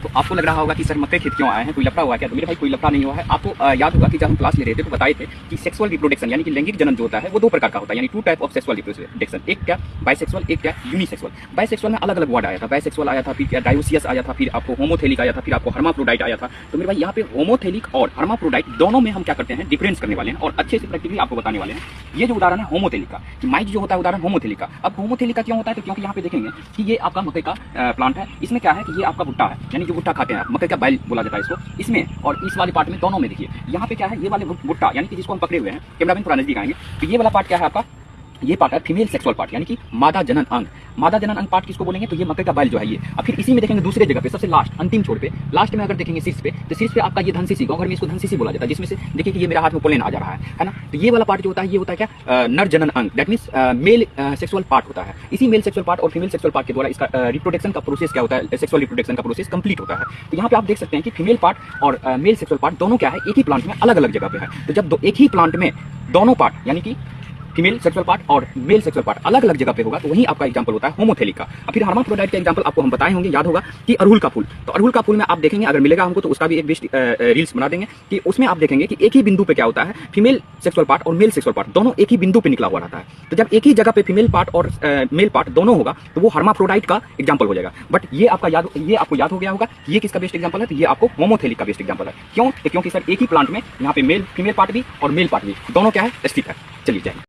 तो आपको लग रहा होगा कि सर मक्के खेत क्यों आए हैं, कोई लफड़ा हुआ है क्या? तो मेरे भाई कोई लफड़ा नहीं हुआ है। आपको याद होगा कि जब हम क्लास ले रहे थे तो बताए थे कि सेक्सुअल रिप्रोडक्शन यानी कि लैंगिक जनन जो होता है वो दो प्रकार का होता है, यानी two type of sexual reproduction, एक क्या बाइसेक्सुअल, एक क्या यूनिसेक्सुअल। बाइसेक्सुअल में अलग अलग वर्ड आया था, बाइसेक्सुअल आया था, फिर डायोसियस आया था, फिर आपको होमोथेलिक आया था, फिर आपको हर्माफ्रोडाइट आया था। तो मेरे भाई यहाँ पे होमोथेलिक और हर्माफ्रोडाइट दोनों में हम क्या करते हैं, डिफरेंस करने वाले हैं और अच्छे से प्रैक्टिकली आपको बताने वाले हैं। ये जो उदाहरण है होमोथेलिक का, माइट जो होता है उदाहरण होमोथेलिक का। अब होमोथेलिक का क्यों होता है, तो क्योंकि यहाँ पे देखेंगे कि ये आपका मकई का प्लांट है, इसमें क्या है कि ये आपका भुट्टा है, यानी जो भुट्टा खाते हैं आप, मकई का बैल बोला जाता है इसको, इसमें और इस वाले पार्ट में दोनों में देखिए यहाँ पे क्या है, ये वाले भुट्टा यानी कि जिसको हम पकड़े हुए हैं, कैमरामैन थोड़ा नजदीक आएंगे, तो ये वाला पार्ट क्या है आपका, ये पार्ट है फीमेल सेक्सुअल पार्ट यानी कि मादा जनन अंग। मादा जनन अंग पार्ट किसको बोलेंगे, तो ये मकई का बैल जो है ये। अब फिर इसी में देखेंगे दूसरे जगह पे सबसे लास्ट अंतिम छोर पे, लास्ट में अगर देखेंगे शीर्ष पे, तो शीर्ष पे आपका ये धनसीसी, गाँव घर में इसको धनसीसी बोला जाता है, जिसमें से देखिए कि ये मेरा हाथ में पोलेन आ जा रहा है ना। तो ये वाला पार्ट जो होता है ये होता है क्या, नर जनन अंग, that means male sexual part होता है। इसी मेल सेक्सुअल पार्ट और फीमेल सेक्सुअल पार्ट के द्वारा इसका रिप्रोडक्शन का प्रोसेस क्या होता है, सेक्सुअल रिप्रोडक्शन का प्रोसेस कंप्लीट होता है। तो यहाँ पे आप देख सकते हैं कि फीमेल पार्ट और मेल सेक्सुअल पार्ट दोनों क्या है, एक ही प्लांट में अलग अलग जगह पे है। तो जब एक ही प्लांट में दोनों पार्ट यानी कि फीमेल सेक्सुअल पार्ट और मेल सेक्सुअल पार्ट अलग अलग जगह पे होगा, तो वही आपका एग्जांपल होता है होमोथेलिक का। अब फिर हर्माफ्रोडाइट का एग्जांपल आपको हम बताए होंगे, याद होगा कि अड़हुल का फूल। तो अड़हुल का फूल में आप देखेंगे, अगर मिलेगा हमको तो उसका भी एक बेस्ट रील्स बना देंगे, कि उसमें आप देखेंगे कि एक ही बिंदु पे क्या होता है, फीमेल सेक्सुअल पार्ट और मेल सेक्सुअल पार्ट दोनों एक ही बिंदु पे निकला हुआ रहता है। तो जब एक ही जगह पे फीमेल पार्ट और मेल पार्ट दोनों होगा तो वो हर्माफ्रोडाइट का एग्जाम्पल हो जाएगा। बट ये आपको याद हो गया होगा, ये किसका बेस्ट एग्जाम्पल है, तो ये आपको होमोथेलिक का बेस्ट एग्जाम्पल है। क्यों? क्योंकि सर एक ही प्लांट में यहाँ पे मेल फीमेल पार्ट भी और मेल पार्ट भी दोनों क्या है, स्थित है। चलिए जाए।